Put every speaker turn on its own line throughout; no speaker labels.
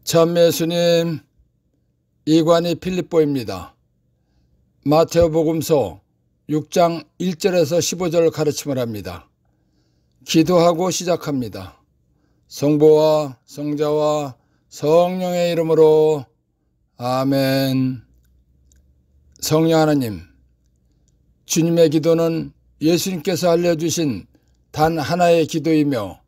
참 예수님, 이관이 필립보입니다. 마태복음서 6장 1절에서 15절 가르침을 합니다. 기도하고 시작합니다. 성부와 성자와 성령의 이름으로 아멘. 성령 하나님, 주님의 기도는 예수님께서 알려주신 단 하나의 기도이며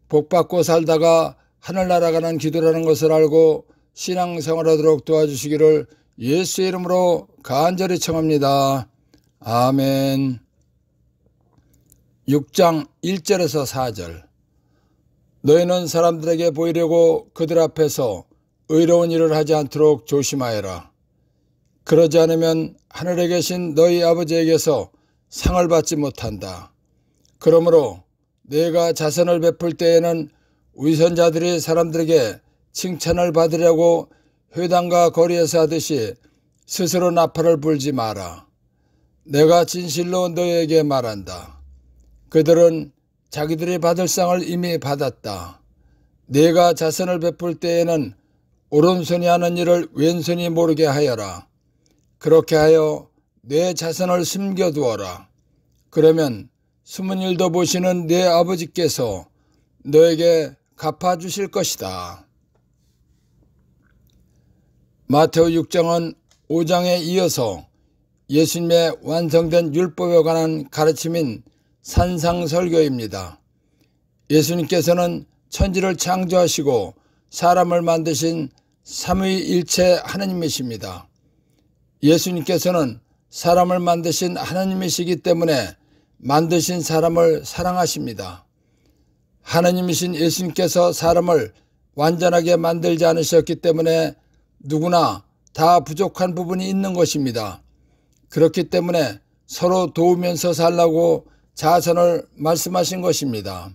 복받고 살다가 하늘나라 가는 기도라는 것을 알고 신앙생활하도록 도와주시기를 예수의 이름으로 간절히 청합니다. 아멘. 6장 1절에서 4절. 너희는 사람들에게 보이려고 그들 앞에서 의로운 일을 하지 않도록 조심하여라. 그러지 않으면 하늘에 계신 너희 아버지에게서 상을 받지 못한다. 그러므로 내가 자선을 베풀 때에는 위선자들이 사람들에게 칭찬을 받으려고 회당과 거리에서 하듯이 스스로 나팔을 불지 마라. 내가 진실로 너희에게 말한다. 그들은 자기들이 받을 상을 이미 받았다. 내가 자선을 베풀 때에는 오른손이 하는 일을 왼손이 모르게 하여라. 그렇게 하여 내 자선을 숨겨두어라. 그러면 숨은 일도 보시는 내 아버지께서 너에게 갚아주실 것이다. 마태오 6장은 5장에 이어서 예수님의 완성된 율법에 관한 가르침인 산상설교입니다. 예수님께서는 천지를 창조하시고 사람을 만드신 삼위일체 하나님이십니다. 예수님께서는 사람을 만드신 하나님이시기 때문에 만드신 사람을 사랑하십니다. 하나님이신 예수님께서 사람을 완전하게 만들지 않으셨기 때문에 누구나 다 부족한 부분이 있는 것입니다. 그렇기 때문에 서로 도우면서 살라고 자선을 말씀하신 것입니다.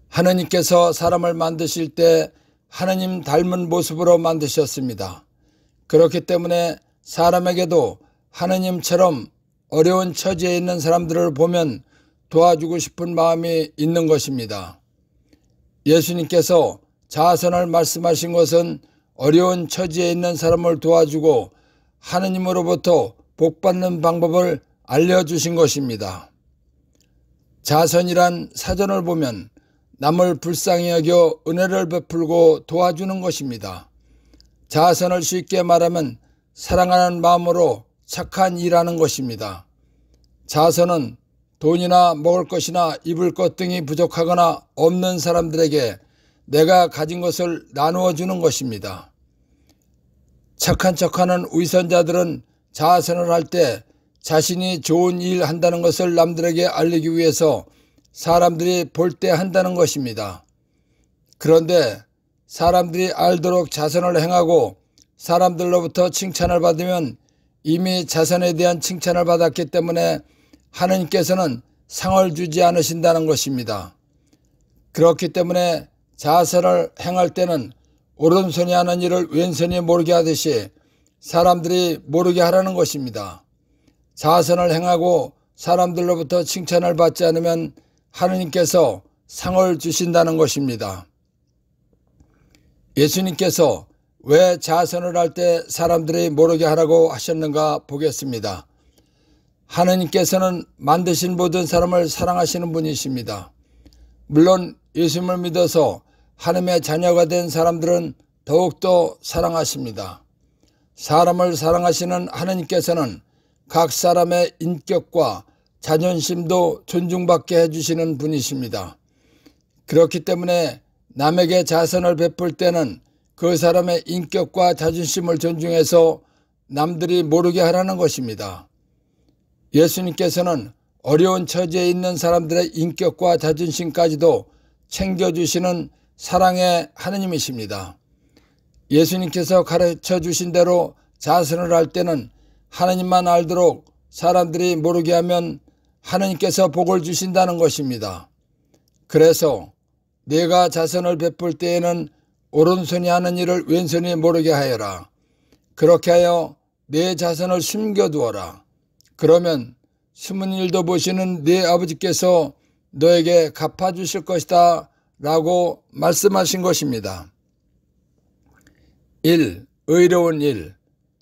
하나님께서 사람을 만드실 때 하나님 닮은 모습으로 만드셨습니다. 그렇기 때문에 사람에게도 하나님처럼 어려운 처지에 있는 사람들을 보면 도와주고 싶은 마음이 있는 것입니다. 예수님께서 자선을 말씀하신 것은 어려운 처지에 있는 사람을 도와주고 하느님으로부터 복받는 방법을 알려주신 것입니다. 자선이란 사전을 보면 남을 불쌍히 여겨 은혜를 베풀고 도와주는 것입니다. 자선을 쉽게 말하면 사랑하는 마음으로 착한 일하는 것입니다. 자선은 돈이나 먹을 것이나 입을 것 등이 부족하거나 없는 사람들에게 내가 가진 것을 나누어 주는 것입니다. 착한 척하는 위선자들은 자선을 할 때 자신이 좋은 일 한다는 것을 남들에게 알리기 위해서 사람들이 볼 때 한다는 것입니다. 그런데 사람들이 알도록 자선을 행하고 사람들로부터 칭찬을 받으면 이미 자선에 대한 칭찬을 받았기 때문에 하느님께서는 상을 주지 않으신다는 것입니다. 그렇기 때문에 자선을 행할 때는 오른손이 하는 일을 왼손이 모르게 하듯이 사람들이 모르게 하라는 것입니다. 자선을 행하고 사람들로부터 칭찬을 받지 않으면 하느님께서 상을 주신다는 것입니다. 예수님께서 왜 자선을 할 때 사람들이 모르게 하라고 하셨는가 보겠습니다. 하느님께서는 만드신 모든 사람을 사랑하시는 분이십니다. 물론 예수님을 믿어서 하나님의 자녀가 된 사람들은 더욱더 사랑하십니다. 사람을 사랑하시는 하느님께서는 각 사람의 인격과 자존심도 존중받게 해주시는 분이십니다. 그렇기 때문에 남에게 자선을 베풀 때는 그 사람의 인격과 자존심을 존중해서 남들이 모르게 하라는 것입니다. 예수님께서는 어려운 처지에 있는 사람들의 인격과 자존심까지도 챙겨주시는 사랑의 하느님이십니다. 예수님께서 가르쳐 주신 대로 자선을 할 때는 하나님만 알도록 사람들이 모르게 하면 하나님께서 복을 주신다는 것입니다. 그래서 내가 자선을 베풀 때에는 오른손이 하는 일을 왼손이 모르게 하여라. 그렇게 하여 내 자선을 숨겨두어라. 그러면 숨은 일도 보시는 네 아버지께서 너에게 갚아주실 것이다 라고 말씀하신 것입니다. 1. 의로운 일,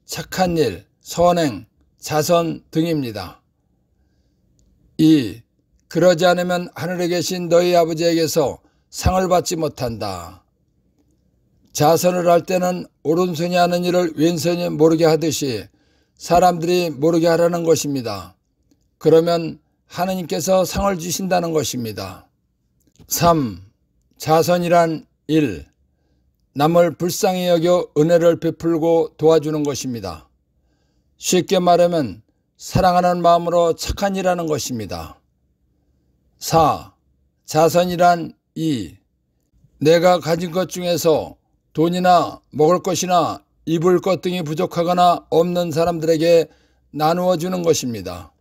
착한 일, 선행, 자선 등입니다. 2. 그러지 않으면 하늘에 계신 너희 아버지에게서 상을 받지 못한다. 자선을 할 때는 오른손이 하는 일을 왼손이 모르게 하듯이 사람들이 모르게 하라는 것입니다. 그러면 하느님께서 상을 주신다는 것입니다. 3. 자선이란 1. 남을 불쌍히 여겨 은혜를 베풀고 도와주는 것입니다. 쉽게 말하면 사랑하는 마음으로 착한 일하는 것입니다. 4. 자선이란 2. 내가 가진 것 중에서 돈이나 먹을 것이나 입을 것 등이 부족하거나 없는 사람들에게 나누어 주는 것입니다.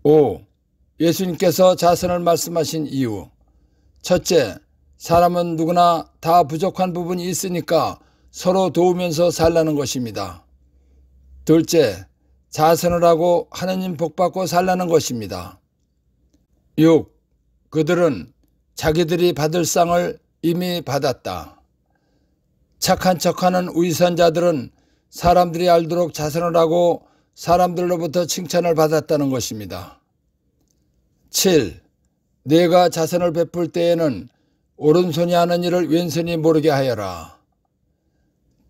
5. 예수님께서 자선을 말씀하신 이유. 첫째, 사람은 누구나 다 부족한 부분이 있으니까 서로 도우면서 살라는 것입니다. 둘째, 자선을 하고 하느님 복받고 살라는 것입니다. 6. 그들은 자기들이 받을 상을 이미 받았다. 착한 척하는 위선자들은 사람들이 알도록 자선을 하고 사람들로부터 칭찬을 받았다는 것입니다. 7. 내가 자선을 베풀 때에는 오른손이 하는 일을 왼손이 모르게 하여라.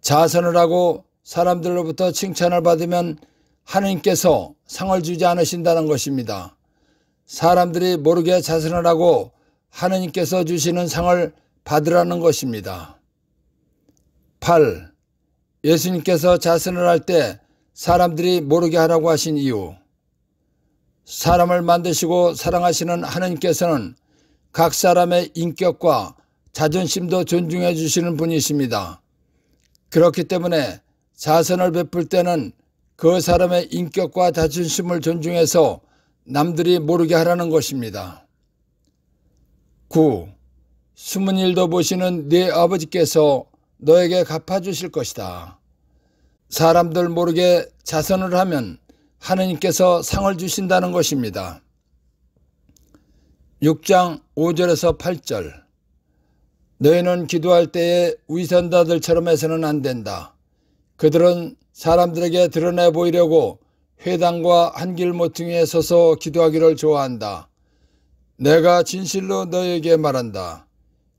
자선을 하고 사람들로부터 칭찬을 받으면 하느님께서 상을 주지 않으신다는 것입니다. 사람들이 모르게 자선을 하고 하느님께서 주시는 상을 받으라는 것입니다. 8. 예수님께서 자선을 할 때 사람들이 모르게 하라고 하신 이유. 사람을 만드시고 사랑하시는 하느님께서는 각 사람의 인격과 자존심도 존중해 주시는 분이십니다. 그렇기 때문에 자선을 베풀 때는 그 사람의 인격과 자존심을 존중해서 남들이 모르게 하라는 것입니다. 9. 숨은 일도 보시는 네 아버지께서 너에게 갚아주실 것이다. 사람들 모르게 자선을 하면 하느님께서 상을 주신다는 것입니다. 6장 5절에서 8절. 너희는 기도할 때에 위선자들처럼 해서는 안 된다. 그들은 사람들에게 드러내 보이려고 회당과 한길 모퉁이에 서서 기도하기를 좋아한다. 내가 진실로 너희에게 말한다.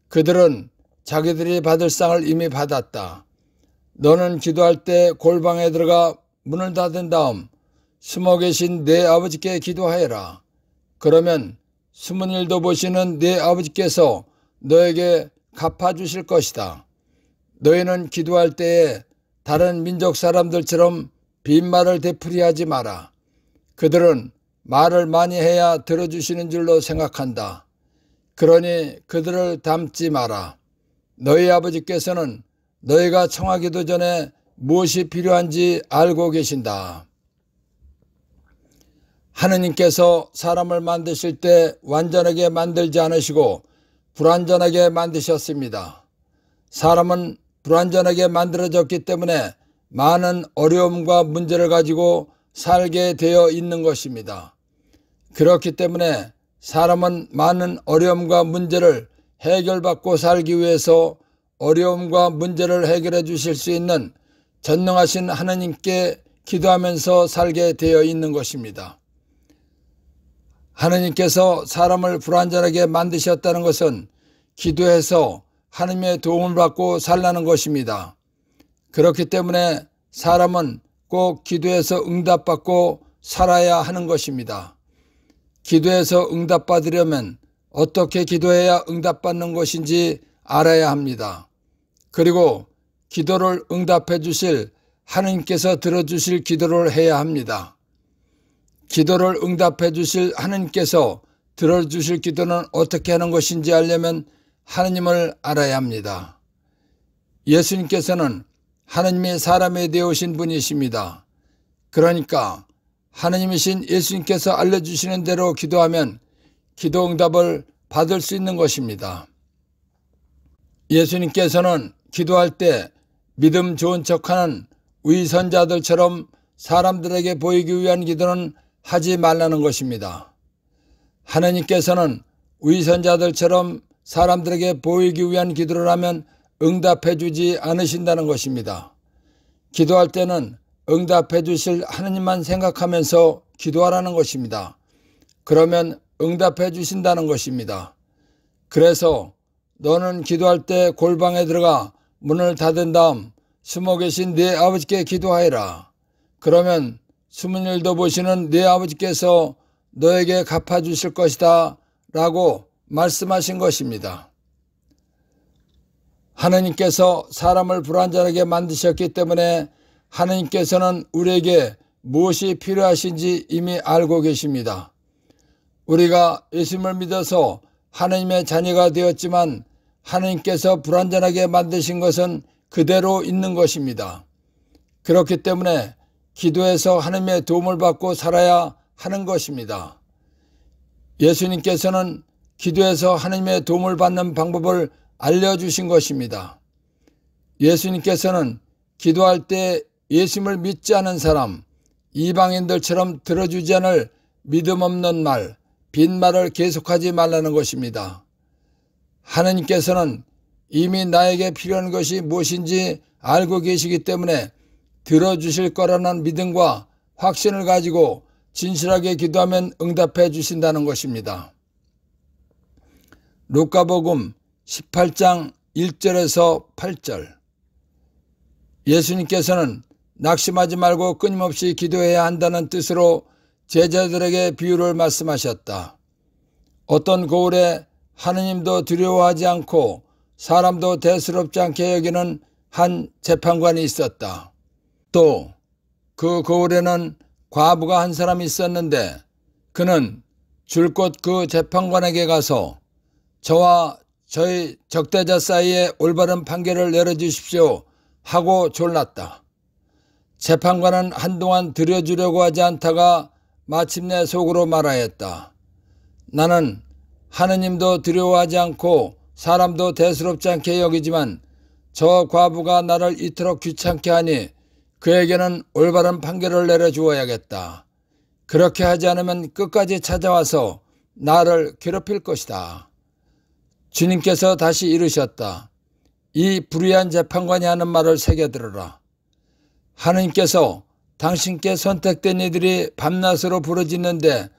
그들은 자기들이 받을 상을 이미 받았다. 너는 기도할 때 골방에 들어가 문을 닫은 다음 숨어 계신 내 아버지께 기도하여라. 그러면 숨은 일도 보시는 내 아버지께서 너에게 갚아주실 것이다. 너희는 기도할 때에 다른 민족 사람들처럼 빈말을 되풀이하지 마라. 그들은 말을 많이 해야 들어주시는 줄로 생각한다. 그러니 그들을 닮지 마라. 너희 아버지께서는 너희가 청하기도 전에 무엇이 필요한지 알고 계신다. 하느님께서 사람을 만드실 때 완전하게 만들지 않으시고 불완전하게 만드셨습니다. 사람은 불완전하게 만들어졌기 때문에 많은 어려움과 문제를 가지고 살게 되어 있는 것입니다. 그렇기 때문에 사람은 많은 어려움과 문제를 해결받고 살기 위해서 어려움과 문제를 해결해 주실 수 있는 전능하신 하느님께 기도하면서 살게 되어 있는 것입니다. 하느님께서 사람을 불완전하게 만드셨다는 것은 기도해서 하느님의 도움을 받고 살라는 것입니다. 그렇기 때문에 사람은 꼭 기도해서 응답받고 살아야 하는 것입니다. 기도해서 응답받으려면 어떻게 기도해야 응답받는 것인지 알아야 합니다. 그리고 기도를 응답해 주실 하느님께서 들어주실 기도를 해야 합니다. 기도를 응답해 주실 하느님께서 들어주실 기도는 어떻게 하는 것인지 알려면 하느님을 알아야 합니다. 예수님께서는 하느님이 사람이 되어오신 분이십니다. 그러니까 하느님이신 예수님께서 알려주시는 대로 기도하면 기도 응답을 받을 수 있는 것입니다. 예수님께서는 기도할 때 믿음 좋은 척하는 위선자들처럼 사람들에게 보이기 위한 기도는 하지 말라는 것입니다. 하느님께서는 위선자들처럼 사람들에게 보이기 위한 기도를 하면 응답해 주지 않으신다는 것입니다. 기도할 때는 응답해 주실 하느님만 생각하면서 기도하라는 것입니다. 그러면 응답해 주신다는 것입니다. 그래서 너는 기도할 때 골방에 들어가 문을 닫은 다음 숨어 계신 네 아버지께 기도하여라. 그러면 숨은 일도 보시는 네 아버지께서 너에게 갚아주실 것이다 라고 말씀하신 것입니다. 하느님께서 사람을 불완전하게 만드셨기 때문에 하느님께서는 우리에게 무엇이 필요하신지 이미 알고 계십니다. 우리가 예수님을 믿어서 하느님의 자녀가 되었지만 하느님께서 불완전하게 만드신 것은 그대로 있는 것입니다. 그렇기 때문에 기도해서 하느님의 도움을 받고 살아야 하는 것입니다. 예수님께서는 기도해서 하느님의 도움을 받는 방법을 알려주신 것입니다. 예수님께서는 기도할 때 예수님을 믿지 않은 사람, 이방인들처럼 들어주지 않을 믿음 없는 말, 빈말을 계속하지 말라는 것입니다. 하느님께서는 이미 나에게 필요한 것이 무엇인지 알고 계시기 때문에 들어주실 거라는 믿음과 확신을 가지고 진실하게 기도하면 응답해 주신다는 것입니다. 루카복음 18장 1절에서 8절. 예수님께서는 낙심하지 말고 끊임없이 기도해야 한다는 뜻으로 제자들에게 비유를 말씀하셨다. 어떤 고을에 하느님도 두려워하지 않고 사람도 대수롭지 않게 여기는 한 재판관이 있었다. 또 그 고을에는 과부가 한 사람이 있었는데 그는 줄곧 그 재판관에게 가서 저와 저희 적대자 사이에 올바른 판결을 내려주십시오 하고 졸랐다. 재판관은 한동안 들여주려고 하지 않다가 마침내 속으로 말하였다. 나는 하느님도 두려워하지 않고 사람도 대수롭지 않게 여기지만 저 과부가 나를 이토록 귀찮게 하니 그에게는 올바른 판결을 내려주어야겠다. 그렇게 하지 않으면 끝까지 찾아와서 나를 괴롭힐 것이다. 주님께서 다시 이르셨다. 이 불의한 재판관이 하는 말을 새겨들어라. 하느님께서 당신께 선택된 이들이 밤낮으로 부르짖는데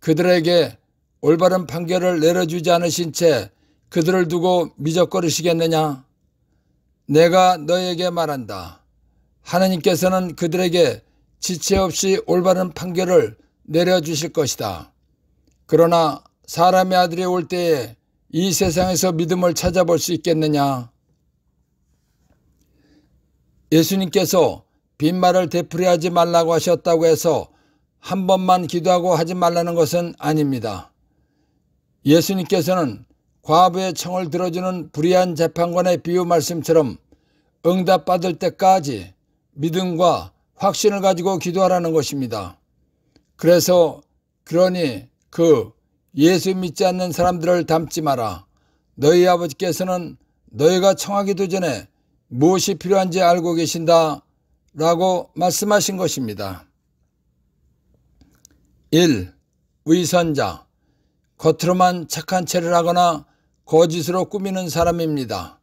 그들에게 올바른 판결을 내려주지 않으신 채 그들을 두고 미적거리시겠느냐? 내가 너에게 말한다. 하느님께서는 그들에게 지체 없이 올바른 판결을 내려주실 것이다. 그러나 사람의 아들이 올 때에 이 세상에서 믿음을 찾아볼 수 있겠느냐? 예수님께서 빈말을 되풀이하지 말라고 하셨다고 해서 한 번만 기도하고 하지 말라는 것은 아닙니다. 예수님께서는 과부의 청을 들어주는 불의한 재판관의 비유 말씀처럼 응답받을 때까지 믿음과 확신을 가지고 기도하라는 것입니다. 그러니 그 예수 믿지 않는 사람들을 닮지 마라. 너희 아버지께서는 너희가 청하기도 전에 무엇이 필요한지 알고 계신다 라고 말씀하신 것입니다. 1. 위선자. 겉으로만 착한 체를 하거나 거짓으로 꾸미는 사람입니다.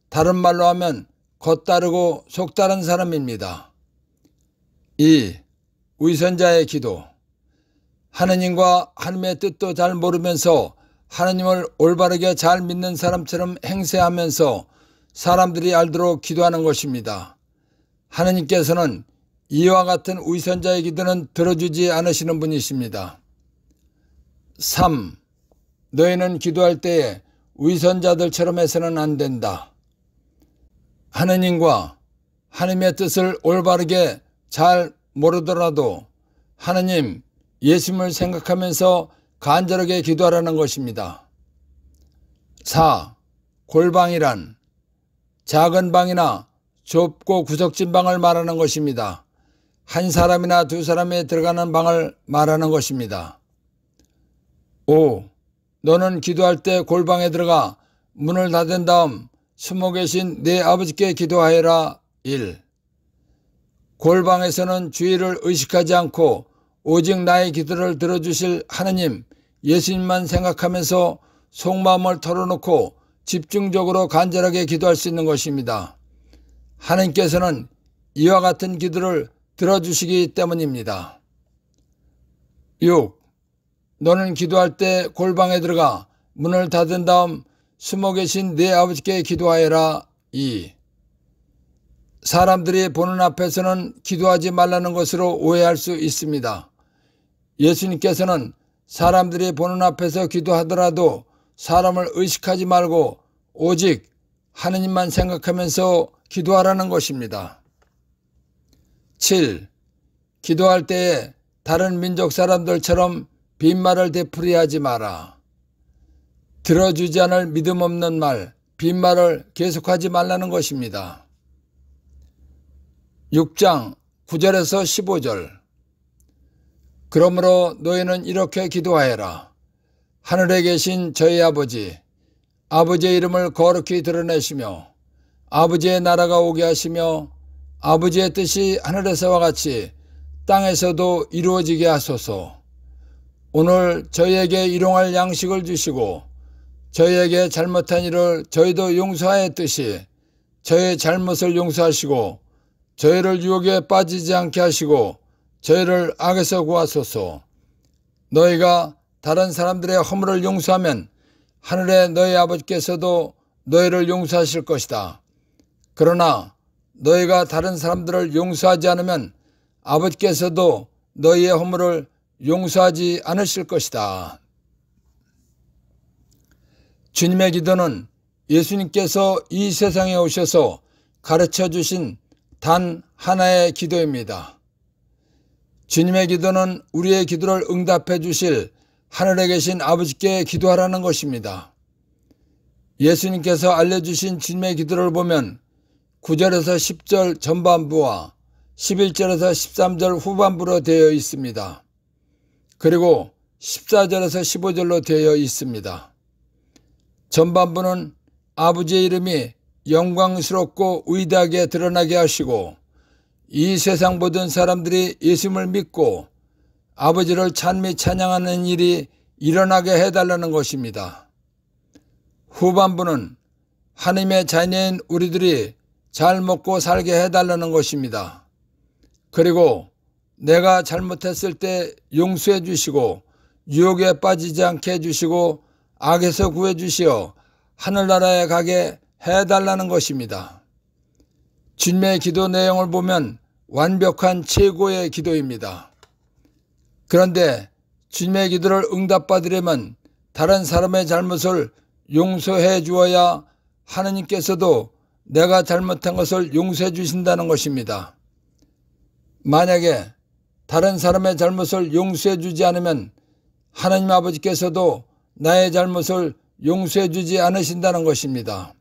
다른 말로 하면 겉다르고 속다른 사람입니다. 2. 위선자의 기도. 하느님과 하느님의 뜻도 잘 모르면서 하느님을 올바르게 잘 믿는 사람처럼 행세하면서 사람들이 알도록 기도하는 것입니다. 하느님께서는 이와 같은 위선자의 기도는 들어주지 않으시는 분이십니다. 3. 너희는 기도할 때에 위선자들처럼 해서는 안 된다. 하느님과 하느님의 뜻을 올바르게 잘 모르더라도 하느님, 예수님을 생각하면서 간절하게 기도하라는 것입니다. 4. 골방이란 작은 방이나 좁고 구석진 방을 말하는 것입니다. 한 사람이나 두 사람이 들어가는 방을 말하는 것입니다. 5. 너는 기도할 때 골방에 들어가 문을 닫은 다음 숨어 계신 네 아버지께 기도하여라. 1. 골방에서는 주의를 의식하지 않고 오직 나의 기도를 들어주실 하느님, 예수님만 생각하면서 속마음을 털어놓고 집중적으로 간절하게 기도할 수 있는 것입니다. 하나님께서는 이와 같은 기도를 들어주시기 때문입니다. 6. 너는 기도할 때 골방에 들어가 문을 닫은 다음 숨어 계신 네 아버지께 기도하여라. 2. 사람들이 보는 앞에서는 기도하지 말라는 것으로 오해할 수 있습니다. 예수님께서는 사람들이 보는 앞에서 기도하더라도 사람을 의식하지 말고 오직 하느님만 생각하면서 기도하라는 것입니다. 7. 기도할 때에 다른 민족 사람들처럼 빈말을 되풀이하지 마라. 들어주지 않을 믿음 없는 말, 빈말을 계속하지 말라는 것입니다. 6장 9절에서 15절. 그러므로 너희는 이렇게 기도하여라. 하늘에 계신 저희 아버지, 아버지의 이름을 거룩히 드러내시며 아버지의 나라가 오게 하시며 아버지의 뜻이 하늘에서와 같이 땅에서도 이루어지게 하소서. 오늘 저희에게 일용할 양식을 주시고 저희에게 잘못한 일을 저희도 용서하였듯이 저희의 잘못을 용서하시고 저희를 유혹에 빠지지 않게 하시고 저희를 악에서 구하소서. 너희가 다른 사람들의 허물을 용서하면 하늘의 너희 아버지께서도 너희를 용서하실 것이다. 그러나 너희가 다른 사람들을 용서하지 않으면 아버지께서도 너희의 허물을 용서하지 않으실 것이다. 주님의 기도는 예수님께서 이 세상에 오셔서 가르쳐 주신 단 하나의 기도입니다. 주님의 기도는 우리의 기도를 응답해 주실 하늘에 계신 아버지께 기도하라는 것입니다. 예수님께서 알려주신 주님의 기도를 보면 9절에서 10절 전반부와 11절에서 13절 후반부로 되어 있습니다. 그리고 14절에서 15절로 되어 있습니다. 전반부는 아버지의 이름이 영광스럽고 위대하게 드러나게 하시고 이 세상 모든 사람들이 예수님을 믿고 아버지를 찬미 찬양하는 일이 일어나게 해달라는 것입니다. 후반부는 하나님의 자녀인 우리들이 잘 먹고 살게 해달라는 것입니다. 그리고 내가 잘못했을 때 용서해 주시고 유혹에 빠지지 않게 해주시고 악에서 구해 주시어 하늘나라에 가게 해달라는 것입니다. 주님의 기도 내용을 보면 완벽한 최고의 기도입니다. 그런데 주님의 기도를 응답받으려면 다른 사람의 잘못을 용서해 주어야 하느님께서도 내가 잘못한 것을 용서해 주신다는 것입니다. 만약에 다른 사람의 잘못을 용서해 주지 않으면 하나님 아버지께서도 나의 잘못을 용서해 주지 않으신다는 것입니다.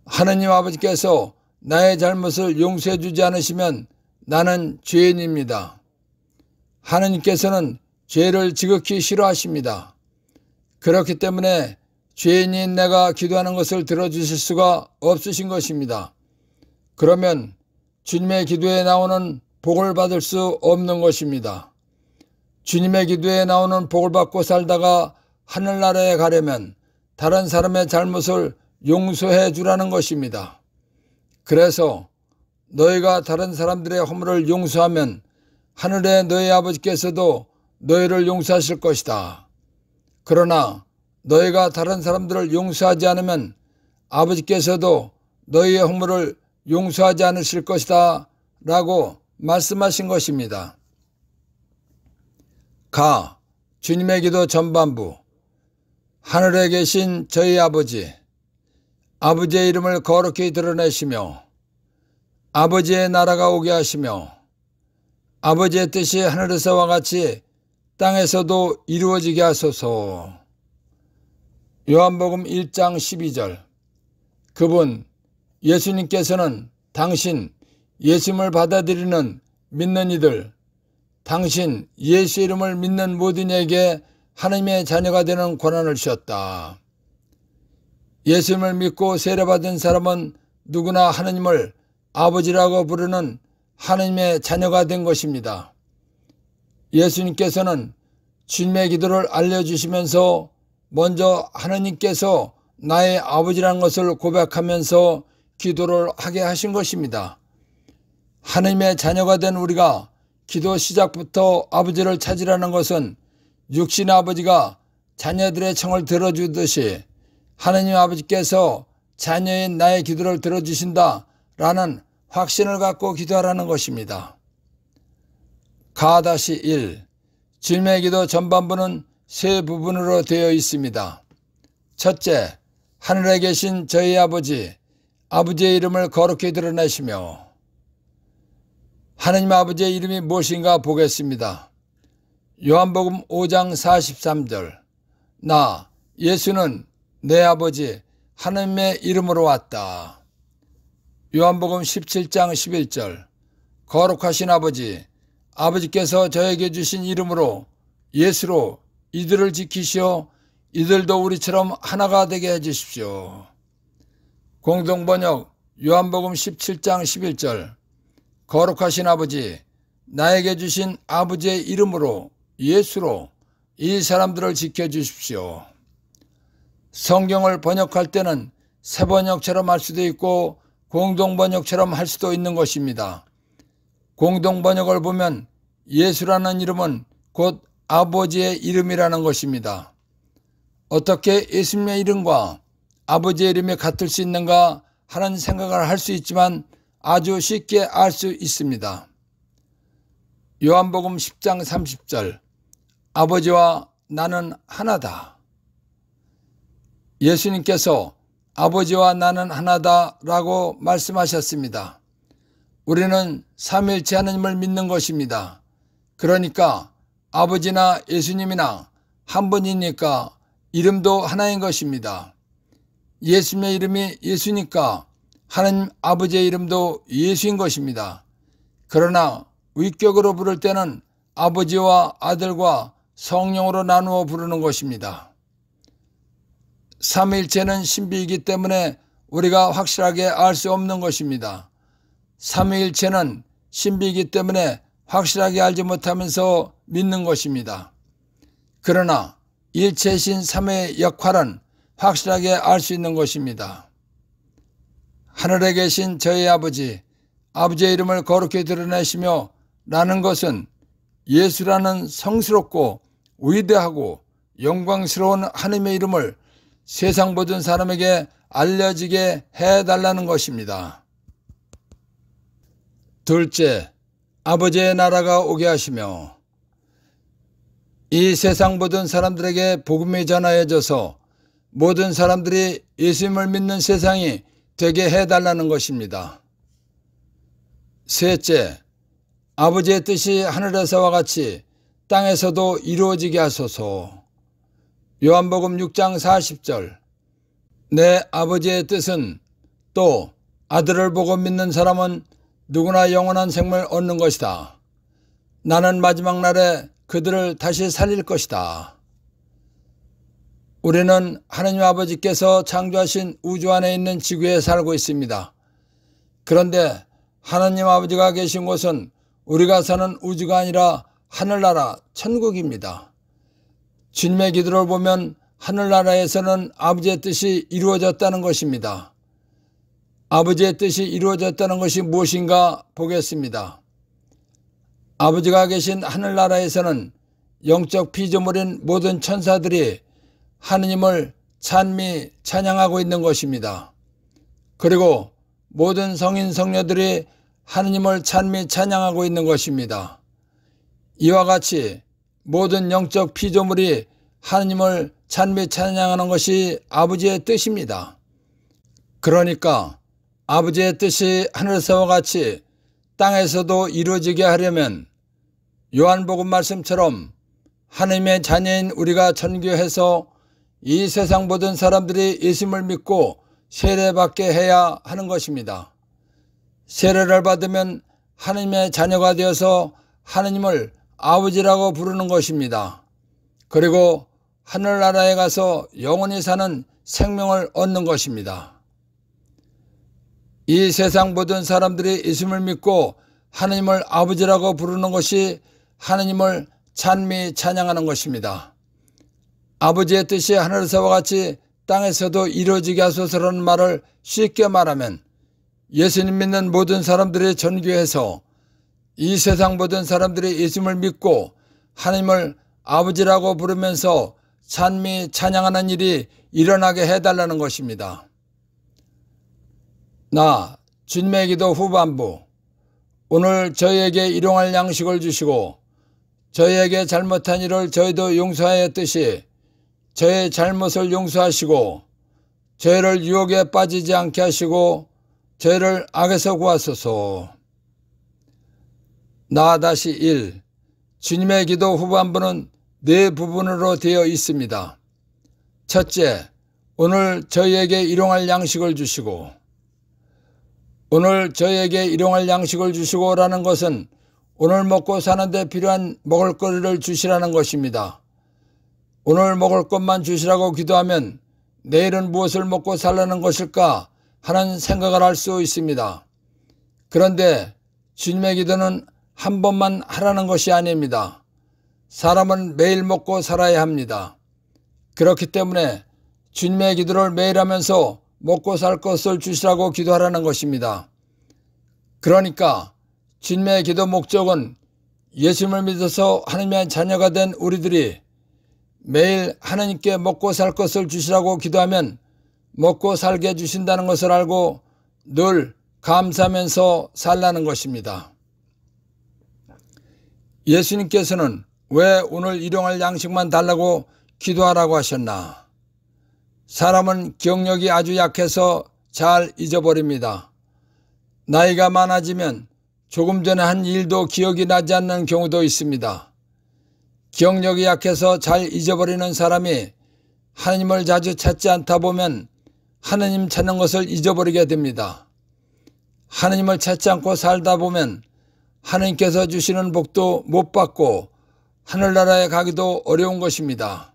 하나님 아버지께서 나의 잘못을 용서해 주지 않으시면 나는 죄인입니다. 하나님께서는 죄를 지극히 싫어하십니다. 그렇기 때문에 죄인인 내가 기도하는 것을 들어주실 수가 없으신 것입니다. 그러면 주님의 기도에 나오는 복을 받을 수 없는 것입니다. 주님의 기도에 나오는 복을 받고 살다가 하늘나라에 가려면 다른 사람의 잘못을 용서해 주라는 것입니다. 그래서 너희가 다른 사람들의 허물을 용서하면 하늘의 너희 아버지께서도 너희를 용서하실 것이다. 그러나 너희가 다른 사람들을 용서하지 않으면 아버지께서도 너희의 허물을 용서하지 않으실 것이다 라고 말씀하신 것입니다. 가. 주님의 기도 전반부. 하늘에 계신 저희 아버지, 아버지의 이름을 거룩히 드러내시며 아버지의 나라가 오게 하시며 아버지의 뜻이 하늘에서와 같이 땅에서도 이루어지게 하소서. 요한복음 1장 12절. 그분 예수님께서는 당신 예수님을 받아들이는 믿는 이들, 당신 예수 이름을 믿는 모든 이에게 하나님의 자녀가 되는 권한을 주셨다. 예수님을 믿고 세례받은 사람은 누구나 하나님을 아버지라고 부르는 하나님의 자녀가 된 것입니다. 예수님께서는 주님의 기도를 알려주시면서 먼저 하느님께서 나의 아버지라는 것을 고백하면서 기도를 하게 하신 것입니다. 하느님의 자녀가 된 우리가 기도 시작부터 아버지를 찾으라는 것은 육신의 아버지가 자녀들의 청을 들어주듯이 하느님 아버지께서 자녀인 나의 기도를 들어주신다라는 확신을 갖고 기도하라는 것입니다. 가-1 주님의 기도 전반부는 세 부분으로 되어 있습니다. 첫째, 하늘에 계신 저희 아버지, 아버지의 이름을 거룩히 드러내시며. 하느님 아버지의 이름이 무엇인가 보겠습니다. 요한복음 5장 43절, 나 예수는 내 아버지 하느님의 이름으로 왔다. 요한복음 17장 11절, 거룩하신 아버지, 아버지께서 저에게 주신 이름으로 예수로 이들을 지키시어 이들도 우리처럼 하나가 되게 해주십시오. 공동번역 요한복음 17장 11절, 거룩하신 아버지, 나에게 주신 아버지의 이름으로 예수로 이 사람들을 지켜주십시오. 성경을 번역할 때는 새번역처럼 할 수도 있고 공동번역처럼 할 수도 있는 것입니다. 공동번역을 보면 예수라는 이름은 곧 아버지의 이름이라는 것입니다. 어떻게 예수님의 이름과 아버지의 이름이 같을 수 있는가 하는 생각을 할 수 있지만 아주 쉽게 알 수 있습니다. 요한복음 10장 30절, 아버지와 나는 하나다. 예수님께서 아버지와 나는 하나다 라고 말씀하셨습니다. 우리는 삼위일체 하나님을 믿는 것입니다. 그러니까 아버지나 예수님이나 한 분이니까 이름도 하나인 것입니다. 예수님의 이름이 예수니까 하나님 아버지의 이름도 예수인 것입니다. 그러나 위격으로 부를 때는 아버지와 아들과 성령으로 나누어 부르는 것입니다. 삼위일체는 신비이기 때문에 우리가 확실하게 알 수 없는 것입니다. 삼위일체는 신비이기 때문에 확실하게 알지 못하면서 믿는 것입니다. 그러나 일체신 삼위의 역할은 확실하게 알 수 있는 것입니다. 하늘에 계신 저희 아버지, 아버지의 이름을 거룩히 드러내시며 라는 것은 예수라는 성스럽고 위대하고 영광스러운 하나님의 이름을 세상 모든 사람에게 알려지게 해달라는 것입니다. 둘째, 아버지의 나라가 오게 하시며. 이 세상 모든 사람들에게 복음이 전하여져서 모든 사람들이 예수님을 믿는 세상이 되게 해달라는 것입니다. 셋째, 아버지의 뜻이 하늘에서와 같이 땅에서도 이루어지게 하소서. 요한복음 6장 40절, 내 아버지의 뜻은 또 아들을 보고 믿는 사람은 누구나 영원한 생명을 얻는 것이다. 나는 마지막 날에 그들을 다시 살릴 것이다. 우리는 하나님 아버지께서 창조하신 우주 안에 있는 지구에 살고 있습니다. 그런데 하나님 아버지가 계신 곳은 우리가 사는 우주가 아니라 하늘나라 천국입니다. 주님의 기도를 보면 하늘나라에서는 아버지의 뜻이 이루어졌다는 것입니다. 아버지의 뜻이 이루어졌다는 것이 무엇인가 보겠습니다. 아버지가 계신 하늘나라에서는 영적 피조물인 모든 천사들이 하느님을 찬미 찬양하고 있는 것입니다. 그리고 모든 성인 성녀들이 하느님을 찬미 찬양하고 있는 것입니다. 이와 같이 모든 영적 피조물이 하느님을 찬미 찬양하는 것이 아버지의 뜻입니다. 그러니까 아버지의 뜻이 하늘에서와 같이 땅에서도 이루어지게 하려면 요한복음 말씀처럼 하나님의 자녀인 우리가 전교해서 이 세상 모든 사람들이 예수님을 믿고 세례받게 해야 하는 것입니다. 세례를 받으면 하나님의 자녀가 되어서 하나님을 아버지라고 부르는 것입니다. 그리고 하늘나라에 가서 영원히 사는 생명을 얻는 것입니다. 이 세상 모든 사람들이 예수님을 믿고 하나님을 아버지라고 부르는 것이 하나님을 찬미 찬양하는 것입니다. 아버지의 뜻이 하늘에서와 같이 땅에서도 이루어지게 하소서라는 말을 쉽게 말하면 예수님 믿는 모든 사람들이 전교해서 이 세상 모든 사람들이 예수님을 믿고 하나님을 아버지라고 부르면서 찬양하는 일이 일어나게 해달라는 것입니다. 나 주님의 기도 후반부. 오늘 저희에게 일용할 양식을 주시고 저희에게 잘못한 일을 저희도 용서하였듯이 저의 잘못을 용서하시고 저희를 유혹에 빠지지 않게 하시고 저희를 악에서 구하소서. 나-1 주님의 기도 후반부는 4부분으로 되어 있습니다. 첫째, 오늘 저희에게 일용할 양식을 주시고. 오늘 저희에게 일용할 양식을 주시고 라는 것은 오늘 먹고 사는데 필요한 먹을거리를 주시라는 것입니다. 오늘 먹을 것만 주시라고 기도하면 내일은 무엇을 먹고 살라는 것일까 하는 생각을 할 수 있습니다. 그런데 주님의 기도는 한 번만 하라는 것이 아닙니다. 사람은 매일 먹고 살아야 합니다. 그렇기 때문에 주님의 기도를 매일 하면서 먹고 살 것을 주시라고 기도하라는 것입니다. 그러니까 주님의 기도 목적은 예수님을 믿어서 하나님의 자녀가 된 우리들이 매일 하나님께 먹고 살 것을 주시라고 기도하면 먹고 살게 해주신다는 것을 알고 늘 감사하면서 살라는 것입니다. 예수님께서는 왜 오늘 일용할 양식만 달라고 기도하라고 하셨나? 사람은 기억력이 아주 약해서 잘 잊어버립니다. 나이가 많아지면 조금 전에 한 일도 기억이 나지 않는 경우도 있습니다. 기억력이 약해서 잘 잊어버리는 사람이 하나님을 자주 찾지 않다 보면 하나님 찾는 것을 잊어버리게 됩니다. 하나님을 찾지 않고 살다 보면 하나님께서 주시는 복도 못 받고 하늘나라에 가기도 어려운 것입니다.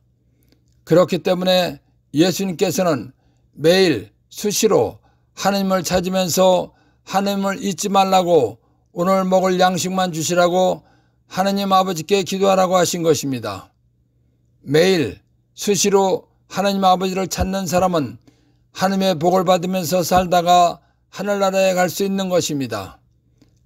그렇기 때문에 예수님께서는 매일 수시로 하나님을 찾으면서 하나님을 잊지 말라고 오늘 먹을 양식만 주시라고 하나님 아버지께 기도하라고 하신 것입니다. 매일 수시로 하나님 아버지를 찾는 사람은 하나님의 복을 받으면서 살다가 하늘나라에 갈 수 있는 것입니다.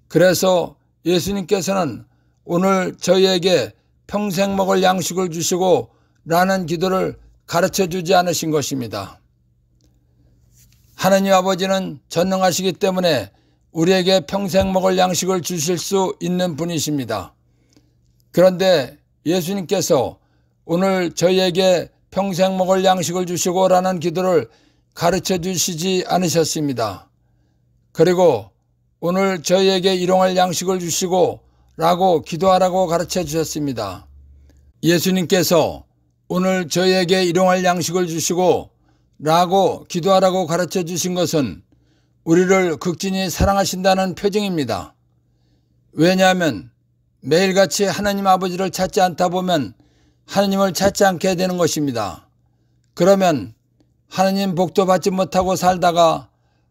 그래서 예수님께서는 오늘 저희에게 평생 먹을 양식을 주시고 라는 기도를 가르쳐 주지 않으신 것입니다. 하나님 아버지는 전능하시기 때문에 우리에게 평생 먹을 양식을 주실 수 있는 분이십니다. 그런데 예수님께서 오늘 저희에게 평생 먹을 양식을 주시고 라는 기도를 가르쳐 주시지 않으셨습니다. 그리고 오늘 저희에게 일용할 양식을 주시고 라고 기도하라고 가르쳐 주셨습니다. 예수님께서 오늘 저희에게 일용할 양식을 주시고 라고 기도하라고 가르쳐 주신 것은 우리를 극진히 사랑하신다는 표징입니다. 왜냐하면 매일같이 하나님 아버지를 찾지 않다 보면 하나님을 찾지 않게 되는 것입니다. 그러면 하나님 복도 받지 못하고 살다가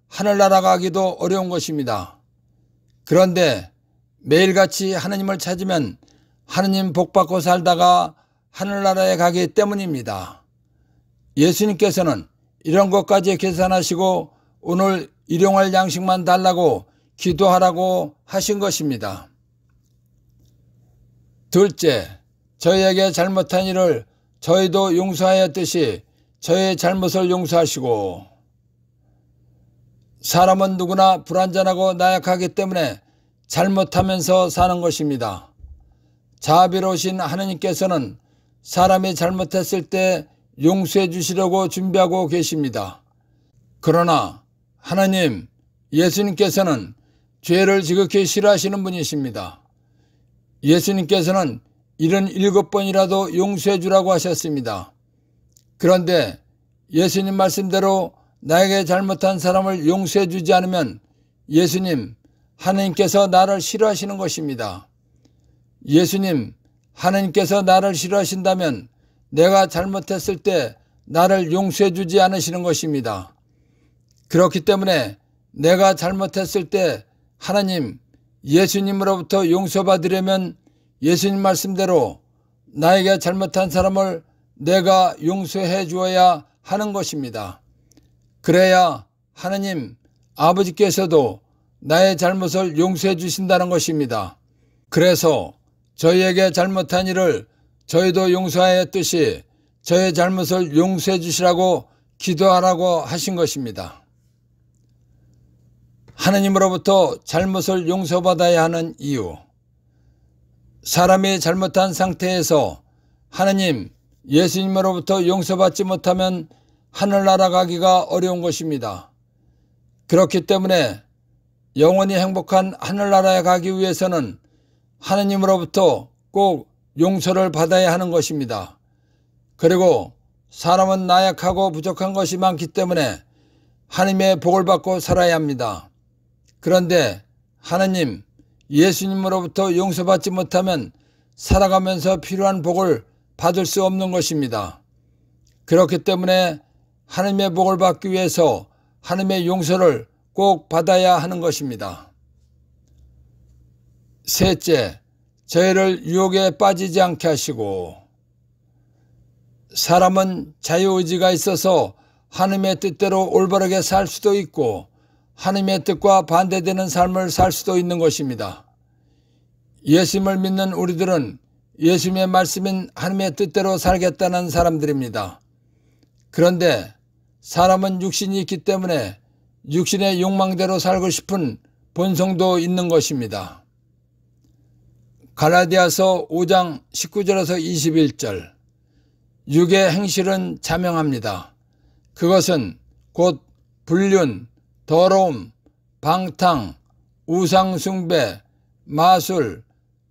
하늘나라 가기도 어려운 것입니다. 그런데 매일같이 하나님을 찾으면 하나님 복 받고 살다가 하늘나라에 가기 때문입니다. 예수님께서는 이런 것까지 계산하시고 오늘 일용할 양식만 달라고 기도하라고 하신 것입니다. 둘째, 저희에게 잘못한 일을 저희도 용서하였듯이 저의 잘못을 용서하시고. 사람은 누구나 불완전하고 나약하기 때문에 잘못하면서 사는 것입니다. 자비로우신 하나님께서는 사람이 잘못했을 때 용서해 주시려고 준비하고 계십니다. 그러나 하나님, 예수님께서는 죄를 지극히 싫어하시는 분이십니다. 예수님께서는 77번이라도 용서해 주라고 하셨습니다. 그런데 예수님 말씀대로 나에게 잘못한 사람을 용서해 주지 않으면 예수님, 하나님께서 나를 싫어하시는 것입니다. 예수님, 하나님께서 나를 싫어하신다면 내가 잘못했을 때 나를 용서해 주지 않으시는 것입니다. 그렇기 때문에 내가 잘못했을 때 하나님, 예수님으로부터 용서받으려면 예수님 말씀대로 나에게 잘못한 사람을 내가 용서해 주어야 하는 것입니다. 그래야 하느님 아버지께서도 나의 잘못을 용서해 주신다는 것입니다. 그래서 저희에게 잘못한 일을 저희도 용서하였듯이 저의 잘못을 용서해 주시라고 기도하라고 하신 것입니다. 하느님으로부터 잘못을 용서받아야 하는 이유. 사람이 잘못한 상태에서 하느님, 예수님으로부터 용서받지 못하면 하늘나라 가기가 어려운 것입니다. 그렇기 때문에 영원히 행복한 하늘나라에 가기 위해서는 하느님으로부터 꼭 용서를 받아야 하는 것입니다. 그리고 사람은 나약하고 부족한 것이 많기 때문에 하느님의 복을 받고 살아야 합니다. 그런데 하느님, 예수님으로부터 용서받지 못하면 살아가면서 필요한 복을 받을 수 없는 것입니다. 그렇기 때문에 하느님의 복을 받기 위해서 하느님의 용서를 꼭 받아야 하는 것입니다. 셋째, 저희를 유혹에 빠지지 않게 하시고. 사람은 자유의지가 있어서 하느님의 뜻대로 올바르게 살 수도 있고 하느님의 뜻과 반대되는 삶을 살 수도 있는 것입니다. 예수님을 믿는 우리들은 예수님의 말씀인 하느님의 뜻대로 살겠다는 사람들입니다. 그런데 사람은 육신이 있기 때문에 육신의 욕망대로 살고 싶은 본성도 있는 것입니다. 갈라디아서 5장 19절에서 21절. 육의 행실은 자명합니다. 그것은 곧 불륜, 더러움, 방탕, 우상숭배, 마술,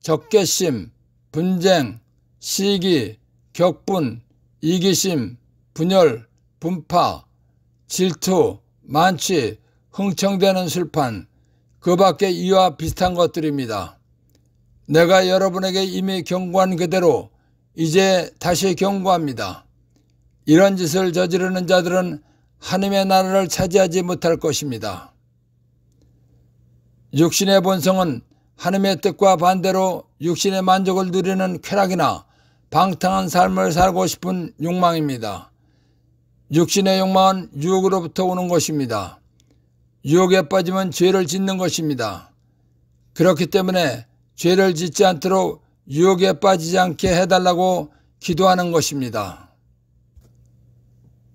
적개심, 분쟁, 시기, 격분, 이기심, 분열, 분파, 질투, 만취, 흥청대는 술판, 그 밖에 이와 비슷한 것들입니다. 내가 여러분에게 이미 경고한 그대로 이제 다시 경고합니다. 이런 짓을 저지르는 자들은 하느님의 나라를 차지하지 못할 것입니다. 육신의 본성은 하느님의 뜻과 반대로 육신의 만족을 누리는 쾌락이나 방탕한 삶을 살고 싶은 욕망입니다. 육신의 욕망은 유혹으로부터 오는 것입니다. 유혹에 빠지면 죄를 짓는 것입니다. 그렇기 때문에 죄를 짓지 않도록 유혹에 빠지지 않게 해달라고 기도하는 것입니다.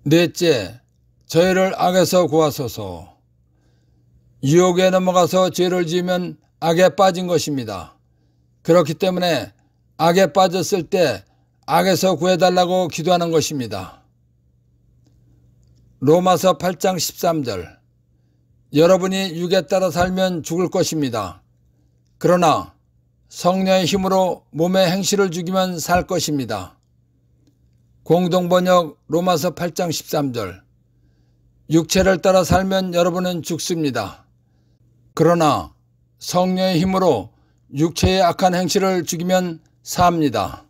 넷째, 저희를 악에서 구하소서. 유혹에 넘어가서 죄를 지으면 악에 빠진 것입니다. 그렇기 때문에 악에 빠졌을 때 악에서 구해달라고 기도하는 것입니다. 로마서 8장 13절. 여러분이 육에 따라 살면 죽을 것입니다. 그러나 성령의 힘으로 몸의 행실을 죽이면 살 것입니다. 공동번역 로마서 8장 13절. 육체를 따라 살면 여러분은 죽습니다. 그러나 성령의 힘으로 육체의 악한 행실을 죽이면 삽니다.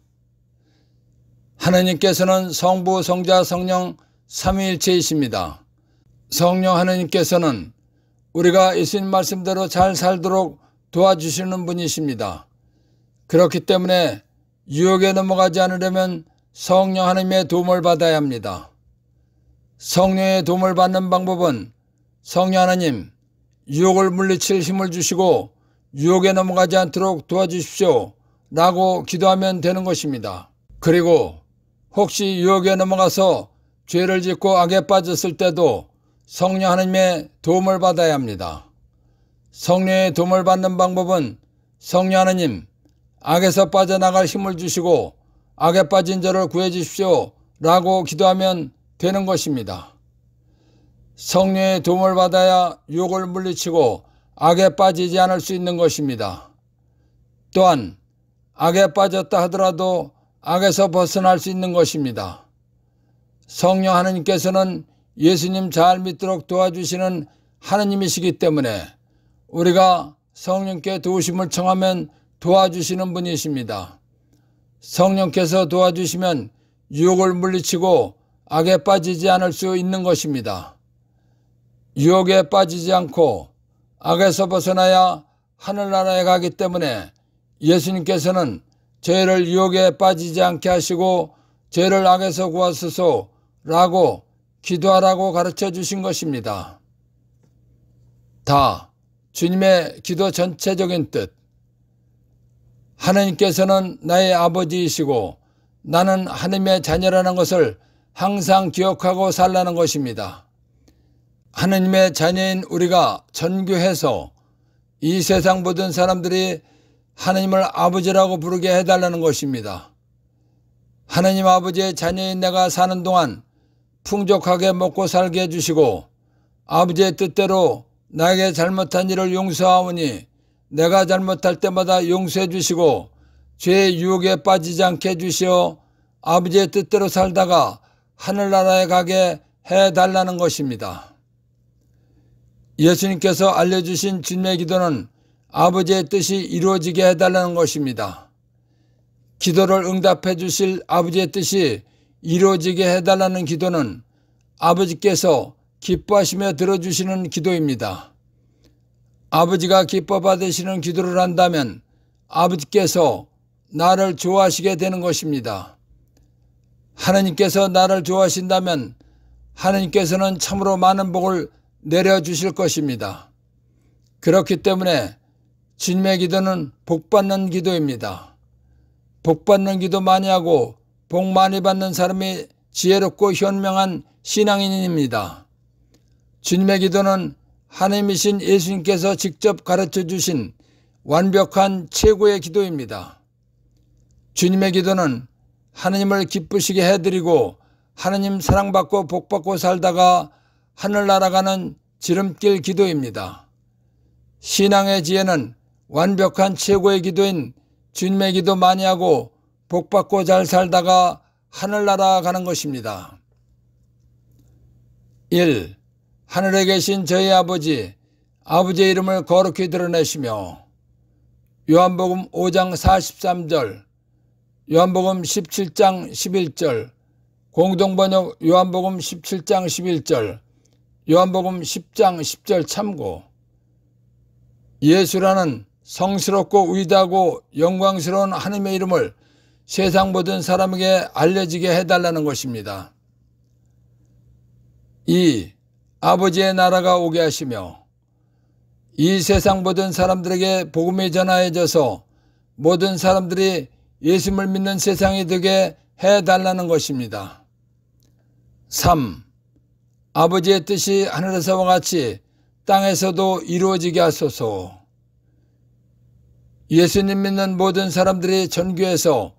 하느님께서는 성부, 성자, 성령 삼위일체이십니다. 성령 하느님께서는 우리가 예수님 말씀대로 잘 살도록 도와주시는 분이십니다. 그렇기 때문에 유혹에 넘어가지 않으려면 성령 하느님의 도움을 받아야 합니다. 성령의 도움을 받는 방법은 성령 하느님, 유혹을 물리칠 힘을 주시고 유혹에 넘어가지 않도록 도와주십시오 라고 기도하면 되는 것입니다. 그리고 혹시 유혹에 넘어가서 죄를 짓고 악에 빠졌을 때도 성령 하느님의 도움을 받아야 합니다. 성령의 도움을 받는 방법은 성령 하느님, 악에서 빠져나갈 힘을 주시고 악에 빠진 저를 구해 주십시오 라고 기도하면 되는 것입니다. 성령의 도움을 받아야 유혹을 물리치고 악에 빠지지 않을 수 있는 것입니다. 또한 악에 빠졌다 하더라도 악에서 벗어날 수 있는 것입니다. 성령 하느님께서는 예수님 잘 믿도록 도와주시는 하느님이시기 때문에 우리가 성령께 도우심을 청하면 도와주시는 분이십니다. 성령께서 도와주시면 유혹을 물리치고 악에 빠지지 않을 수 있는 것입니다. 유혹에 빠지지 않고 악에서 벗어나야 하늘나라에 가기 때문에 예수님께서는 저희를 유혹에 빠지지 않게 하시고 죄를 악에서 구하소서라고 기도하라고 가르쳐 주신 것입니다. 다 주님의 기도 전체적인 뜻. 하나님께서는 나의 아버지이시고 나는 하나님의 자녀라는 것을 항상 기억하고 살라는 것입니다. 하나님의 자녀인 우리가 전교해서 이 세상 모든 사람들이 하나님을 아버지라고 부르게 해달라는 것입니다. 하나님 아버지의 자녀인 내가 사는 동안 풍족하게 먹고 살게 해주시고 아버지의 뜻대로 나에게 잘못한 일을 용서하오니 내가 잘못할 때마다 용서해 주시고 죄의 유혹에 빠지지 않게 해주시어 아버지의 뜻대로 살다가 하늘나라에 가게 해달라는 것입니다. 예수님께서 알려주신 주님의 기도는 아버지의 뜻이 이루어지게 해달라는 것입니다. 기도를 응답해 주실 아버지의 뜻이 이루어지게 해달라는 기도는 아버지께서 기뻐하시며 들어주시는 기도입니다. 아버지가 기뻐 받으시는 기도를 한다면 아버지께서 나를 좋아하시게 되는 것입니다. 하나님께서 나를 좋아하신다면 하나님께서는 참으로 많은 복을 내려주실 것입니다. 그렇기 때문에 주님의 기도는 복받는 기도입니다. 복받는 기도 많이 하고 복 많이 받는 사람이 지혜롭고 현명한 신앙인입니다. 주님의 기도는 하나님이신 예수님께서 직접 가르쳐 주신 완벽한 최고의 기도입니다. 주님의 기도는 하나님을 기쁘시게 해드리고 하나님 사랑받고 복받고 살다가 하늘나라 가는 지름길 기도입니다. 신앙의 지혜는 완벽한 최고의 기도인 주님의 기도 많이 하고 복받고 잘 살다가 하늘나라 가는 것입니다. 1. 하늘에 계신 저희 아버지, 아버지의 이름을 거룩히 드러내시며 요한복음 5장 43절, 요한복음 17장 11절, 공동번역 요한복음 17장 11절, 요한복음 10장 10절 참고. 예수라는 성스럽고 위대하고 영광스러운 하나님의 이름을 세상 모든 사람에게 알려지게 해달라는 것입니다. 2. 아버지의 나라가 오게 하시며 이 세상 모든 사람들에게 복음이 전하여져서 모든 사람들이 예수를 믿는 세상이 되게 해달라는 것입니다. 3. 아버지의 뜻이 하늘에서와 같이 땅에서도 이루어지게 하소서. 예수님 믿는 모든 사람들이 전교해서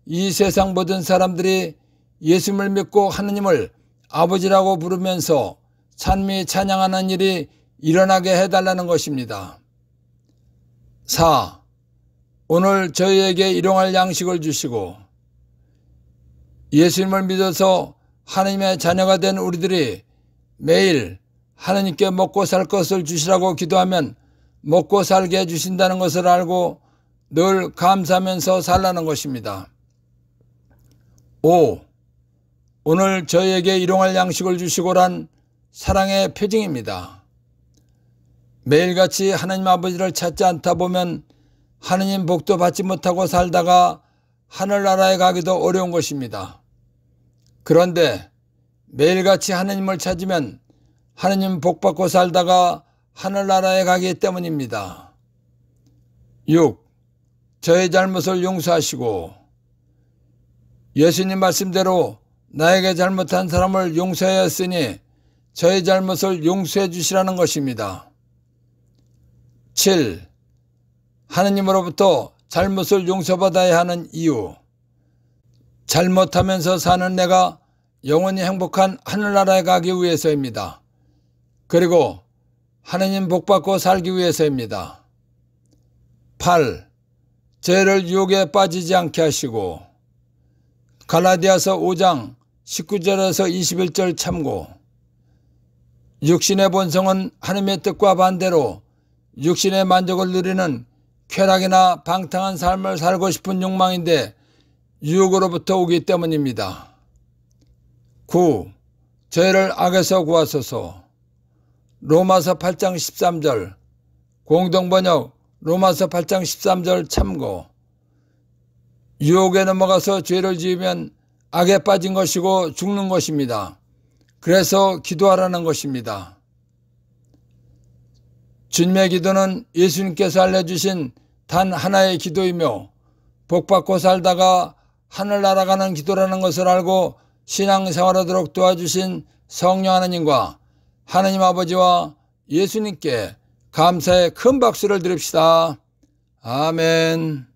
이 세상 모든 사람들이 예수를 믿고 하느님을 아버지라고 부르면서 찬미 찬양하는 일이 일어나게 해달라는 것입니다. 4. 오늘 저희에게 일용할 양식을 주시고 예수님을 믿어서 하나님의 자녀가 된 우리들이 매일 하나님께 먹고 살 것을 주시라고 기도하면 먹고 살게 해주신다는 것을 알고 늘 감사하면서 살라는 것입니다. 5. 오늘 저희에게 일용할 양식을 주시고란 사랑의 표징입니다. 매일같이 하나님 아버지를 찾지 않다 보면 하느님 복도 받지 못하고 살다가 하늘나라에 가기도 어려운 것입니다. 그런데 매일같이 하느님을 찾으면 하느님 복받고 살다가 하늘나라에 가기 때문입니다. 6. 저의 잘못을 용서하시고 예수님 말씀대로 나에게 잘못한 사람을 용서하였으니 저의 잘못을 용서해 주시라는 것입니다. 7. 하느님으로부터 잘못을 용서받아야 하는 이유. 잘못하면서 사는 내가 영원히 행복한 하늘나라에 가기 위해서입니다. 그리고 하느님 복받고 살기 위해서입니다. 8. 죄를 유혹에 빠지지 않게 하시고 갈라디아서 5장 19절에서 21절 참고. 육신의 본성은 하나님의 뜻과 반대로 육신의 만족을 누리는 쾌락이나 방탕한 삶을 살고 싶은 욕망인데 유혹으로부터 오기 때문입니다. 9. 저희를 악에서 구하소서. 로마서 8장 13절, 공동번역 로마서 8장 13절 참고. 유혹에 넘어가서 죄를 지으면 악에 빠진 것이고 죽는 것입니다. 그래서 기도하라는 것입니다. 주님의 기도는 예수님께서 알려주신 단 하나의 기도이며 복받고 살다가 하늘나라 가는 기도라는 것을 알고 신앙생활하도록 도와주신 성령 하나님과 하나님 아버지와 예수님께 감사의 큰 박수를 드립시다. 아멘.